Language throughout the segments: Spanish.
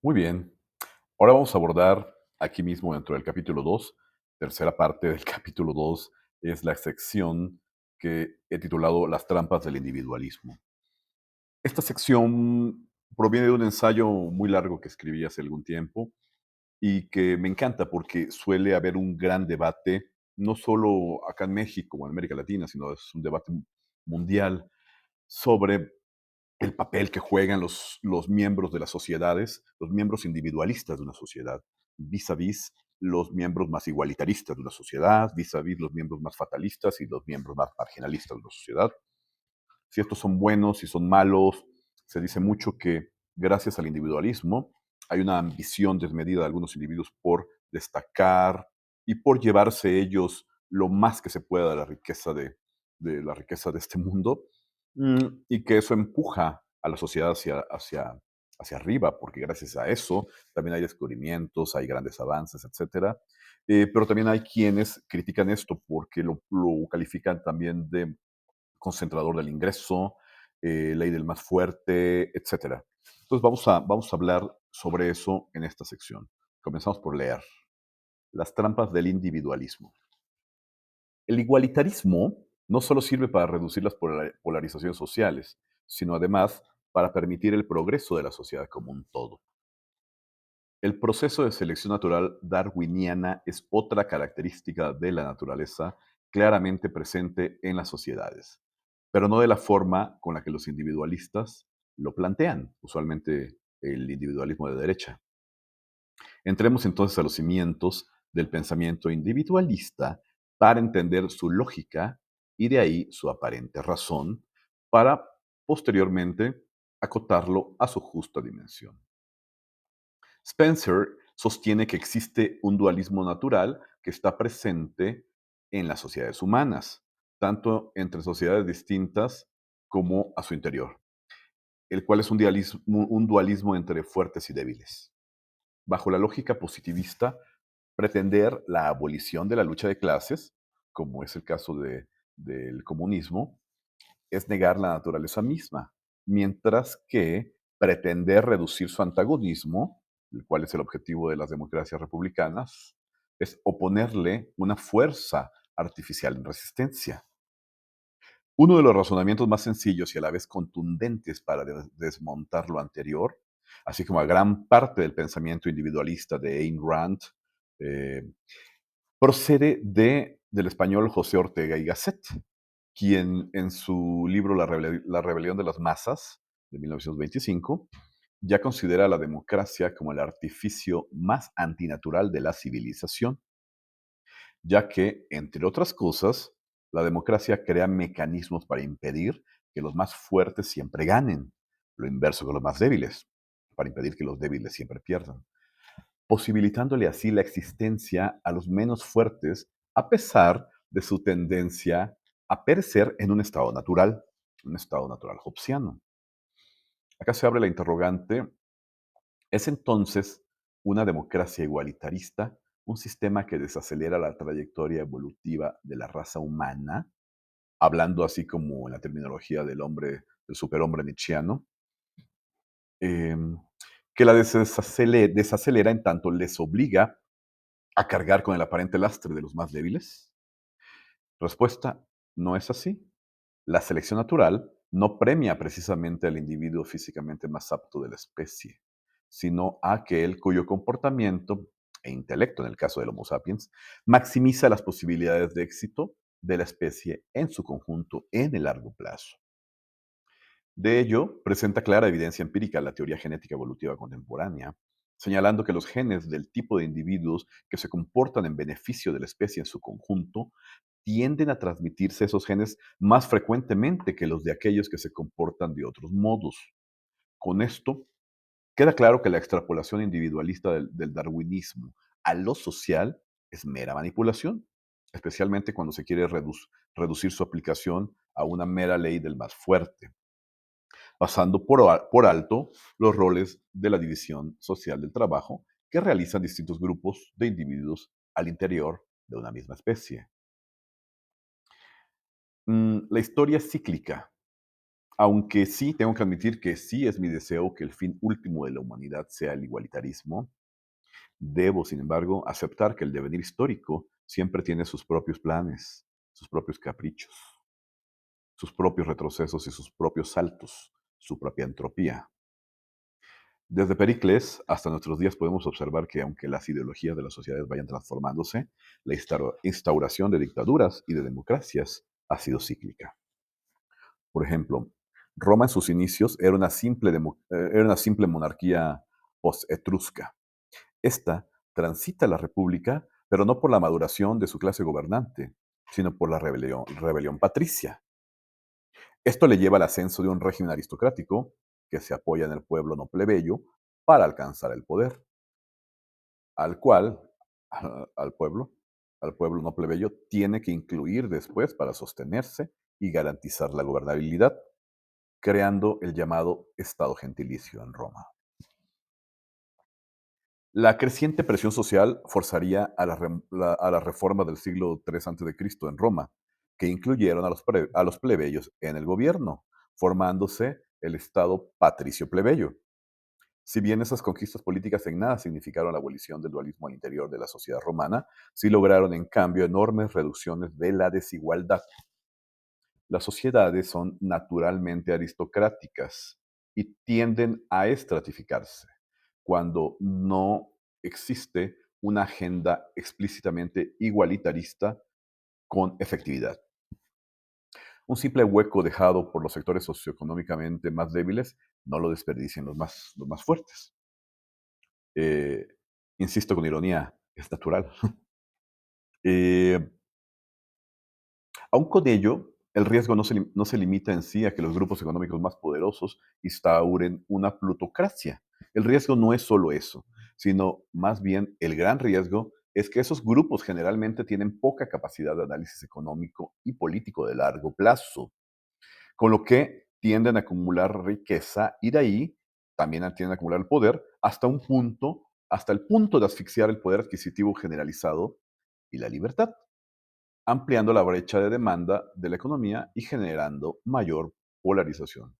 Muy bien. Ahora vamos a abordar aquí mismo dentro del capítulo 2, tercera parte del capítulo 2 es la sección que he titulado Las trampas del individualismo. Esta sección proviene de un ensayo muy largo que escribí hace algún tiempo y que me encanta porque suele haber un gran debate, no solo acá en México o en América Latina, sino es un debate mundial sobre el papel que juegan los miembros de las sociedades, los miembros individualistas de una sociedad, vis a vis los miembros más igualitaristas de una sociedad, vis a vis los miembros más fatalistas y los miembros más marginalistas de una sociedad. Si estos son buenos, si son malos, se dice mucho que gracias al individualismo hay una ambición desmedida de algunos individuos por destacar y por llevarse ellos lo más que se pueda de la riqueza de este mundo, y que eso empuja a la sociedad hacia arriba, porque gracias a eso también hay descubrimientos, hay grandes avances, etcétera. Pero también hay quienes critican esto porque lo califican también de concentrador del ingreso, ley del más fuerte, etcétera. Entonces vamos a hablar sobre eso en esta sección. Comenzamos por leer las trampas del individualismo. El igualitarismo no solo sirve para reducir las polarizaciones sociales, sino además para permitir el progreso de la sociedad como un todo. El proceso de selección natural darwiniana es otra característica de la naturaleza claramente presente en las sociedades, pero no de la forma con la que los individualistas lo plantean, usualmente el individualismo de derecha. Entremos entonces a los cimientos del pensamiento individualista para entender su lógica y de ahí su aparente razón, para posteriormente acotarlo a su justa dimensión. Spencer sostiene que existe un dualismo natural que está presente en las sociedades humanas, tanto entre sociedades distintas como a su interior, el cual es un dualismo entre fuertes y débiles. Bajo la lógica positivista, pretender la abolición de la lucha de clases, como es el caso del comunismo, es negar la naturaleza misma, mientras que pretender reducir su antagonismo, el cual es el objetivo de las democracias republicanas, es oponerle una fuerza artificial en resistencia. Uno de los razonamientos más sencillos y a la vez contundentes para desmontar lo anterior, así como a gran parte del pensamiento individualista de Ayn Rand, eh, procede del español José Ortega y Gasset, quien en su libro La rebelión de las masas, de 1925, ya considera a la democracia como el artificio más antinatural de la civilización, ya que, entre otras cosas, la democracia crea mecanismos para impedir que los más fuertes siempre ganen, lo inverso que los más débiles, para impedir que los débiles siempre pierdan, posibilitándole así la existencia a los menos fuertes a pesar de su tendencia a perecer en un estado natural hobbesiano. Acá se abre la interrogante, ¿es entonces una democracia igualitarista un sistema que desacelera la trayectoria evolutiva de la raza humana? Hablando así como en la terminología del superhombre nietzscheano, em, que la desacelera en tanto les obliga a cargar con el aparente lastre de los más débiles? Respuesta, no es así. La selección natural no premia precisamente al individuo físicamente más apto de la especie, sino a aquel cuyo comportamiento e intelecto, en el caso del Homo sapiens, maximiza las posibilidades de éxito de la especie en su conjunto en el largo plazo. De ello, presenta clara evidencia empírica la teoría genética evolutiva contemporánea, señalando que los genes del tipo de individuos que se comportan en beneficio de la especie en su conjunto tienden a transmitirse esos genes más frecuentemente que los de aquellos que se comportan de otros modos. Con esto, queda claro que la extrapolación individualista del darwinismo a lo social es mera manipulación, especialmente cuando se quiere reducir su aplicación a una mera ley del más fuerte, pasando por alto los roles de la división social del trabajo que realizan distintos grupos de individuos al interior de una misma especie. La historia es cíclica. Aunque sí tengo que admitir que sí es mi deseo que el fin último de la humanidad sea el igualitarismo, debo, sin embargo, aceptar que el devenir histórico siempre tiene sus propios planes, sus propios caprichos, sus propios retrocesos y sus propios saltos, su propia entropía. Desde Pericles hasta nuestros días podemos observar que aunque las ideologías de las sociedades vayan transformándose, la instauración de dictaduras y de democracias ha sido cíclica. Por ejemplo, Roma en sus inicios era una simple monarquía post-etrusca. Esta transita la república, pero no por la maduración de su clase gobernante, sino por la rebelión patricia. Esto le lleva al ascenso de un régimen aristocrático que se apoya en el pueblo no plebeyo para alcanzar el poder, al cual, al pueblo, al pueblo no plebeyo, tiene que incluir después para sostenerse y garantizar la gobernabilidad, creando el llamado Estado gentilicio en Roma. La creciente presión social forzaría a la reforma del siglo III a.C. en Roma, que incluyeron a los plebeyos en el gobierno, formándose el Estado patricio plebeyo. Si bien esas conquistas políticas en nada significaron la abolición del dualismo al interior de la sociedad romana, sí lograron en cambio enormes reducciones de la desigualdad. Las sociedades son naturalmente aristocráticas y tienden a estratificarse cuando no existe una agenda explícitamente igualitarista con efectividad. Un simple hueco dejado por los sectores socioeconómicamente más débiles no lo desperdician los más fuertes. Eh, Insisto con ironía, es natural. Eh, Aun con ello, el riesgo no se limita en sí a que los grupos económicos más poderosos instauren una plutocracia. El riesgo no es solo eso, sino más bien el gran riesgo es que esos grupos generalmente tienen poca capacidad de análisis económico y político de largo plazo, con lo que tienden a acumular riqueza y de ahí también tienden a acumular el poder hasta el punto de asfixiar el poder adquisitivo generalizado y la libertad, ampliando la brecha de demanda de la economía y generando mayor polarización.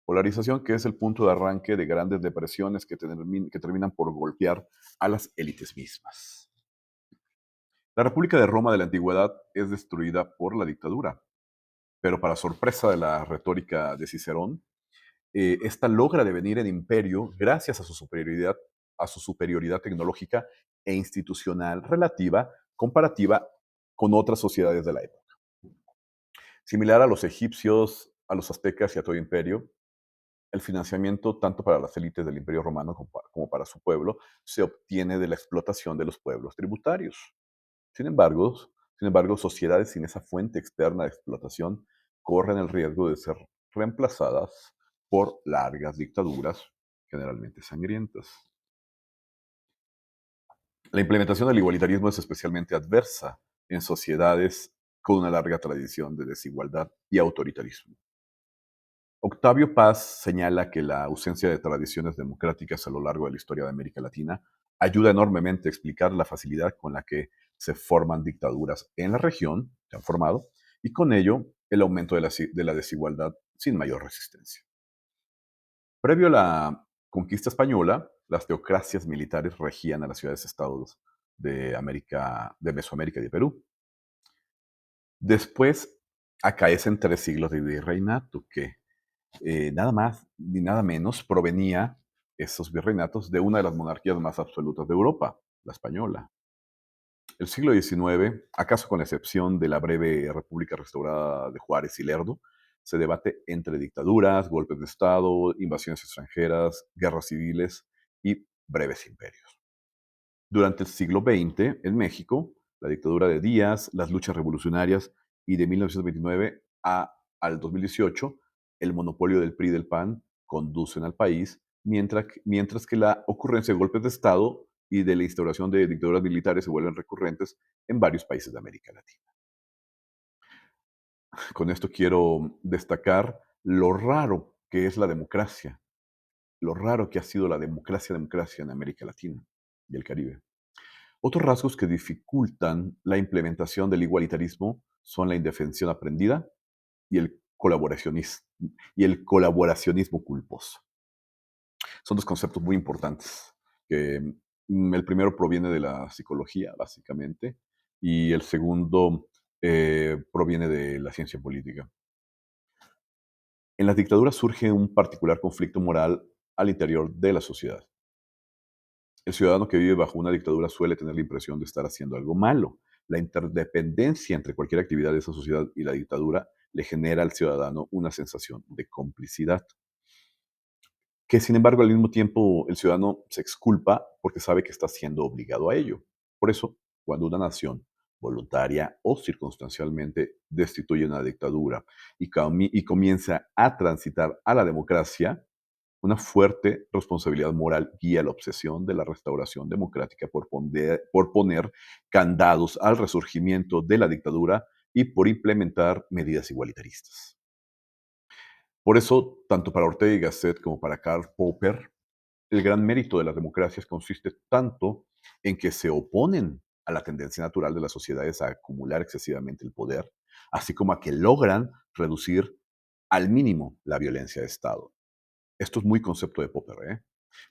Polarización que es el punto de arranque de grandes depresiones que terminan por golpear a las élites mismas. La República de Roma de la Antigüedad es destruida por la dictadura, pero para sorpresa de la retórica de Cicerón, esta logra devenir en imperio gracias a su superioridad tecnológica e institucional relativa, comparativa con otras sociedades de la época. Similar a los egipcios, a los aztecas y a todo imperio, el financiamiento, tanto para las élites del Imperio Romano como para su pueblo, se obtiene de la explotación de los pueblos tributarios. Sin embargo, sin embargo, sociedades sin esa fuente externa de explotación corren el riesgo de ser reemplazadas por largas dictaduras, generalmente sangrientas. La implementación del igualitarismo es especialmente adversa en sociedades con una larga tradición de desigualdad y autoritarismo. Octavio Paz señala que la ausencia de tradiciones democráticas a lo largo de la historia de América Latina ayuda enormemente a explicar la facilidad con la que se forman dictaduras en la región, se han formado, y con ello el aumento de la desigualdad sin mayor resistencia. Previo a la conquista española, las teocracias militares regían a las ciudades-estados de Mesoamérica y de Perú. Después acaecen 3 siglos de virreinato que nada más ni nada menos provenía esos virreinatos de una de las monarquías más absolutas de Europa, la española. El siglo XIX, acaso con la excepción de la breve República restaurada de Juárez y Lerdo, se debate entre dictaduras, golpes de Estado, invasiones extranjeras, guerras civiles y breves imperios. Durante el siglo XX, en México, la dictadura de Díaz, las luchas revolucionarias y de 1929 al 2018, el monopolio del PRI y del PAN conducen al país, mientras que la ocurrencia de golpes de Estado y de la instauración de dictaduras militares se vuelven recurrentes en varios países de América Latina. Con esto quiero destacar lo raro que es la democracia, lo raro que ha sido la democracia en América Latina y el Caribe. Otros rasgos que dificultan la implementación del igualitarismo son la indefensión aprendida y el colaboracionismo y el colaboracionismo culposo. Son dos conceptos muy importantes, que el primero proviene de la psicología, básicamente, y el segundo proviene de la ciencia política. En las dictaduras surge un particular conflicto moral al interior de la sociedad. El ciudadano que vive bajo una dictadura suele tener la impresión de estar haciendo algo malo. La interdependencia entre cualquier actividad de esa sociedad y la dictadura le genera al ciudadano una sensación de complicidad, que sin embargo al mismo tiempo el ciudadano se exculpa porque sabe que está siendo obligado a ello. Por eso, cuando una nación voluntaria o circunstancialmente destituye una dictadura y comienza a transitar a la democracia, una fuerte responsabilidad moral guía la obsesión de la restauración democrática por poner candados al resurgimiento de la dictadura y por implementar medidas igualitaristas. Por eso, tanto para Ortega y Gasset como para Karl Popper, el gran mérito de las democracias consiste tanto en que se oponen a la tendencia natural de las sociedades a acumular excesivamente el poder, así como a que logran reducir al mínimo la violencia de Estado. Esto es muy concepto de Popper,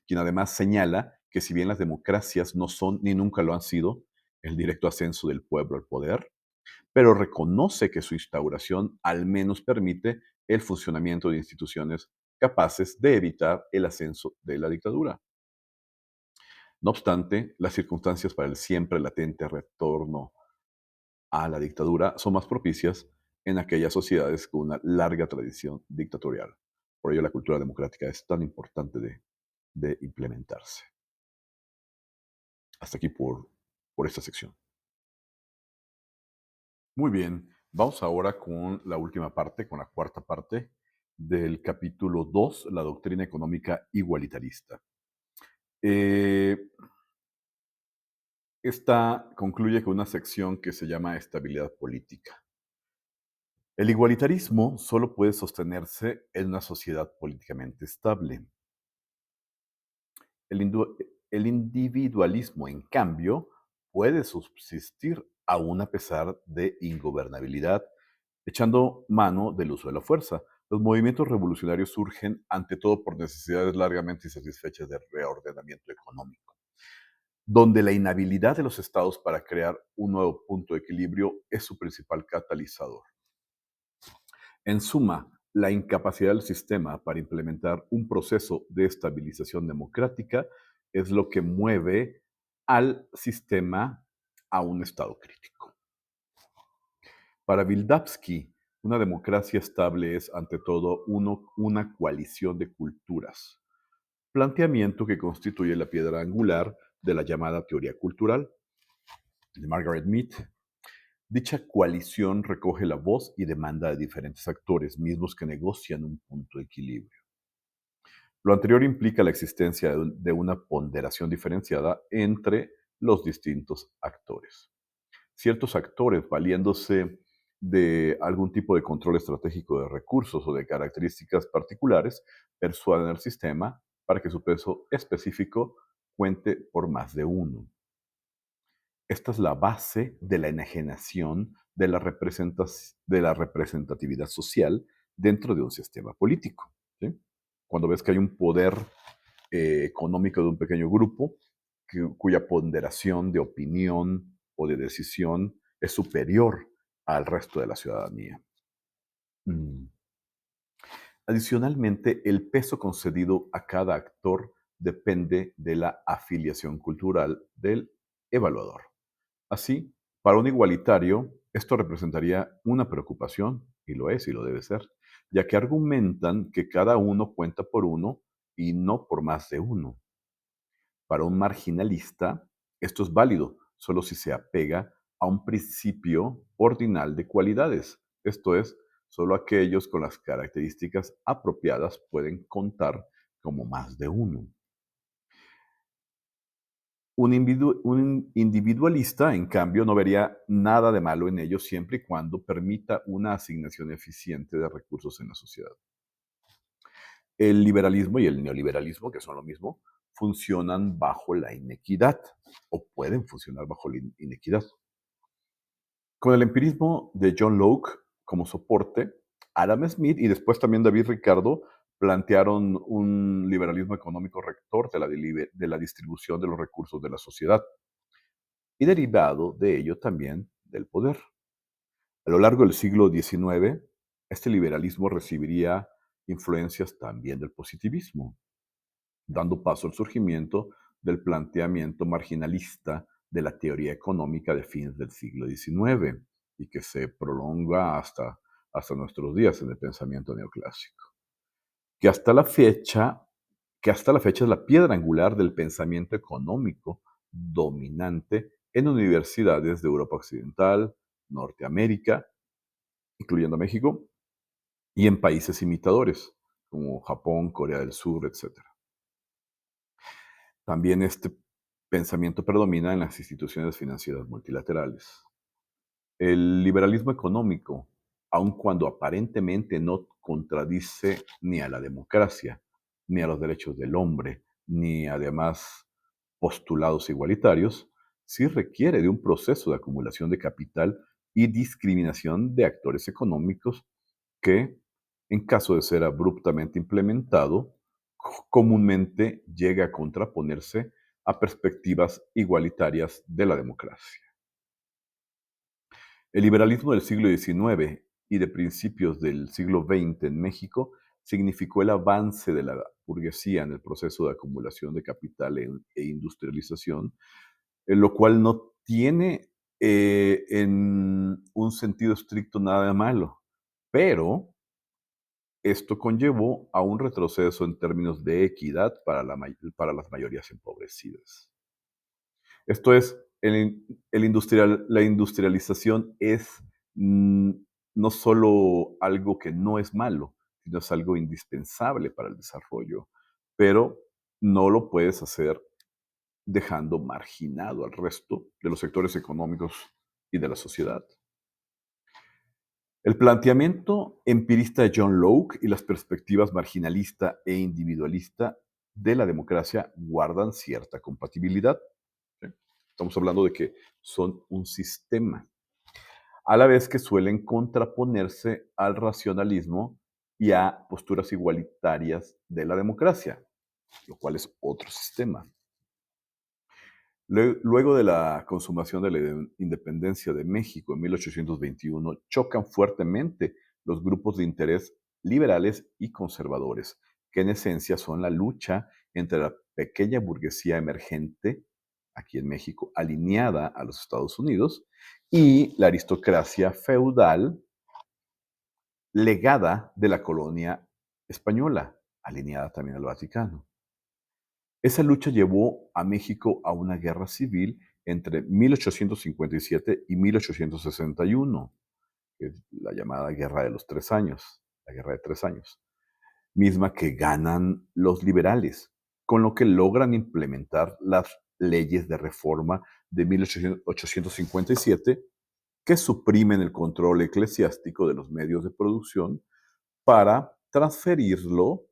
quien además señala que si bien las democracias no son ni nunca lo han sido el directo ascenso del pueblo al poder, pero reconoce que su instauración al menos permite el funcionamiento de instituciones capaces de evitar el ascenso de la dictadura. No obstante, las circunstancias para el siempre latente retorno a la dictadura son más propicias en aquellas sociedades con una larga tradición dictatorial. Por ello, la cultura democrática es tan importante de implementarse. Hasta aquí por esta sección. Muy bien, vamos ahora con la última parte, con la cuarta parte del capítulo 2, la doctrina económica igualitarista. Eh, Esta concluye con una sección que se llama estabilidad política. El igualitarismo solo puede sostenerse en una sociedad políticamente estable. El, el individualismo, en cambio, puede subsistir aún a pesar de ingobernabilidad, echando mano del uso de la fuerza. Los movimientos revolucionarios surgen ante todo por necesidades largamente insatisfechas de reordenamiento económico, donde la inhabilidad de los estados para crear un nuevo punto de equilibrio es su principal catalizador. En suma, la incapacidad del sistema para implementar un proceso de estabilización democrática es lo que mueve al sistema a un estado crítico. Para Vildavsky, una democracia estable es, ante todo, una coalición de culturas, planteamiento que constituye la piedra angular de la llamada teoría cultural de Margaret Mead. Dicha coalición recoge la voz y demanda de diferentes actores, mismos que negocian un punto de equilibrio. Lo anterior implica la existencia de una ponderación diferenciada entre los distintos actores. Ciertos actores, valiéndose de algún tipo de control estratégico de recursos o de características particulares, persuaden al sistema para que su peso específico cuente por más de uno. Esta es la base de la enajenación de la representatividad social dentro de un sistema político. ¿Sí? Cuando ves que hay un poder económico de un pequeño grupo cuya ponderación de opinión o de decisión es superior al resto de la ciudadanía. Mm. Adicionalmente, el peso concedido a cada actor depende de la afiliación cultural del evaluador. Así, para un igualitario, esto representaría una preocupación, y lo es y lo debe ser, ya que argumentan que cada uno cuenta por uno y no por más de uno. Para un marginalista, esto es válido solo si se apega a un principio ordinal de cualidades, esto es, solo aquellos con las características apropiadas pueden contar como más de uno. Un individualista, en cambio, no vería nada de malo en ello siempre y cuando permita una asignación eficiente de recursos en la sociedad. El liberalismo y el neoliberalismo, que son lo mismo, funcionan bajo la inequidad o pueden funcionar bajo la inequidad. Con el empirismo de John Locke como soporte, Adam Smith y después también David Ricardo plantearon un liberalismo económico rector de la distribución de los recursos de la sociedad y derivado de ello también del poder. A lo largo del siglo XIX, este liberalismo recibiría influencias también del positivismo, dando paso al surgimiento del planteamiento marginalista de la teoría económica de fines del siglo XIX y que se prolonga hasta nuestros días en el pensamiento neoclásico, que hasta la fecha, que hasta la fecha es la piedra angular del pensamiento económico dominante en universidades de Europa Occidental, Norteamérica, incluyendo México, y en países imitadores, como Japón, Corea del Sur, etc. También este pensamiento predomina en las instituciones financieras multilaterales. El liberalismo económico, aun cuando aparentemente no contradice ni a la democracia, ni a los derechos del hombre, ni además postulados igualitarios, sí requiere de un proceso de acumulación de capital y discriminación de actores económicos que, en caso de ser abruptamente implementado, comúnmente llega a contraponerse a perspectivas igualitarias de la democracia. El liberalismo del siglo XIX y de principios del siglo XX en México significó el avance de la burguesía en el proceso de acumulación de capital e industrialización, en lo cual no tiene en un sentido estricto nada de malo, pero esto conllevó a un retroceso en términos de equidad para las mayorías empobrecidas. Esto es, la industrialización es mm, no solo algo que no es malo, sino es algo indispensable para el desarrollo, pero no lo puedes hacer dejando marginado al resto de los sectores económicos y de la sociedad. El planteamiento empirista de John Locke y las perspectivas marginalista e individualista de la democracia guardan cierta compatibilidad. ¿Sí? Estamos hablando de que son un sistema, a la vez que suelen contraponerse al racionalismo y a posturas igualitarias de la democracia, lo cual es otro sistema. Luego de la consumación de la independencia de México en 1821, chocan fuertemente los grupos de interés liberales y conservadores, que en esencia son la lucha entre la pequeña burguesía emergente, aquí en México, alineada a los Estados Unidos, y la aristocracia feudal legada de la colonia española, alineada también al Vaticano. Esa lucha llevó a México a una guerra civil entre 1857 y 1861, que es la llamada Guerra de los Tres Años, la Guerra de 3 años, misma que ganan los liberales, con lo que logran implementar las leyes de reforma de 1857 que suprimen el control eclesiástico de los medios de producción para transferirlo,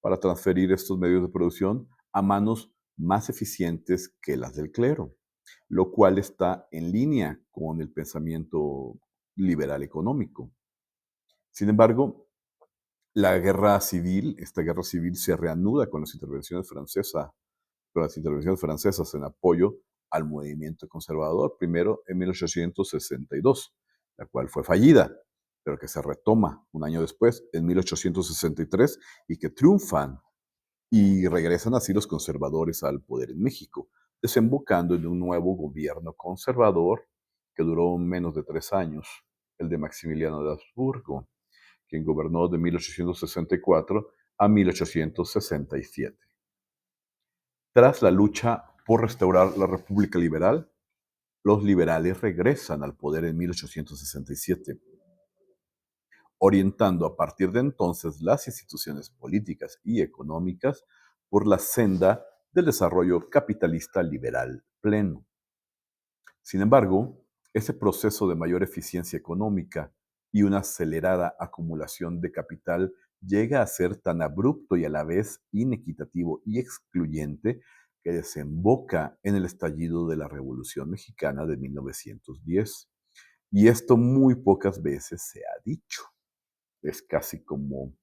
para transferir estos medios de producción a manos más eficientes que las del clero, lo cual está en línea con el pensamiento liberal económico. Sin embargo, esta guerra civil se reanuda con las intervenciones francesas en apoyo al movimiento conservador, primero en 1862, la cual fue fallida, pero que se retoma un año después, en 1863, y que triunfan y regresan así los conservadores al poder en México, desembocando en un nuevo gobierno conservador que duró menos de 3 años, el de Maximiliano de Habsburgo, quien gobernó de 1864 a 1867. Tras la lucha por restaurar la República Liberal, los liberales regresan al poder en 1867, orientando a partir de entonces las instituciones políticas y económicas por la senda del desarrollo capitalista liberal pleno. Sin embargo, ese proceso de mayor eficiencia económica y una acelerada acumulación de capital llega a ser tan abrupto y a la vez inequitativo y excluyente que desemboca en el estallido de la Revolución Mexicana de 1910. Y esto muy pocas veces se ha dicho. es casi como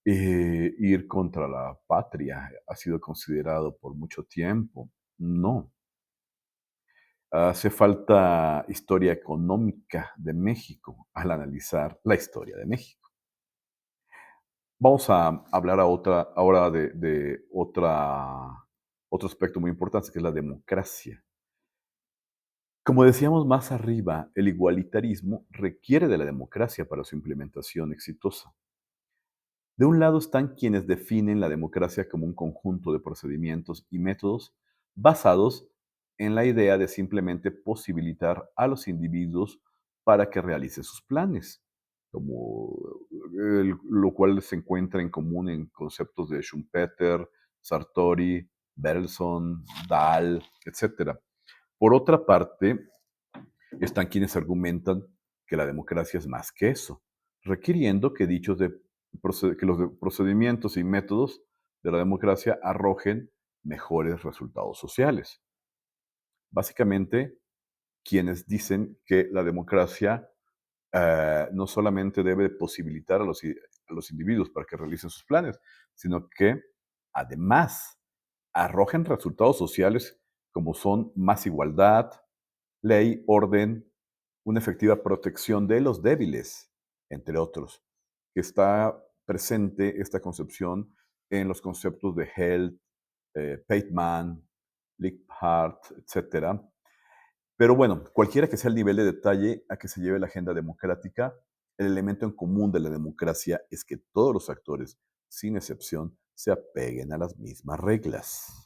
ir contra la patria, ha sido considerado por mucho tiempo. No, hace falta historia económica de México al analizar la historia de México. Vamos a hablar ahora de otro aspecto muy importante, que es la democracia. Como decíamos más arriba, el igualitarismo requiere de la democracia para su implementación exitosa. De un lado están quienes definen la democracia como un conjunto de procedimientos y métodos basados en la idea de simplemente posibilitar a los individuos para que realicen sus planes, como lo cual se encuentra en común en conceptos de Schumpeter, Sartori, Bergson, Dahl, etc. Por otra parte, están quienes argumentan que la democracia es más que eso, requiriendo que que los procedimientos y métodos de la democracia arrojen mejores resultados sociales. Básicamente, quienes dicen que la democracia no solamente debe posibilitar a los individuos para que realicen sus planes, sino que además arrojen resultados sociales como son más igualdad, ley, orden, una efectiva protección de los débiles, entre otros, que está presente esta concepción en los conceptos de Held, Pateman, Liebhardt, etcétera. Pero bueno, cualquiera que sea el nivel de detalle a que se lleve la agenda democrática, el elemento en común de la democracia es que todos los actores, sin excepción, se apeguen a las mismas reglas.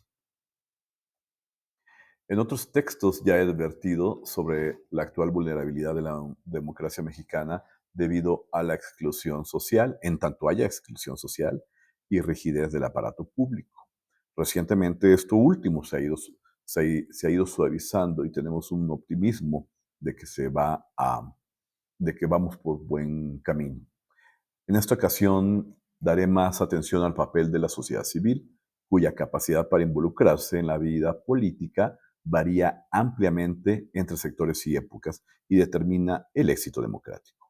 En otros textos ya he advertido sobre la actual vulnerabilidad de la democracia mexicana debido a la exclusión social, en tanto haya exclusión social y rigidez del aparato público. Recientemente esto último se ha ido suavizando y tenemos un optimismo de que de que vamos por buen camino. En esta ocasión daré más atención al papel de la sociedad civil, cuya capacidad para involucrarse en la vida política varía ampliamente entre sectores y épocas y determina el éxito democrático.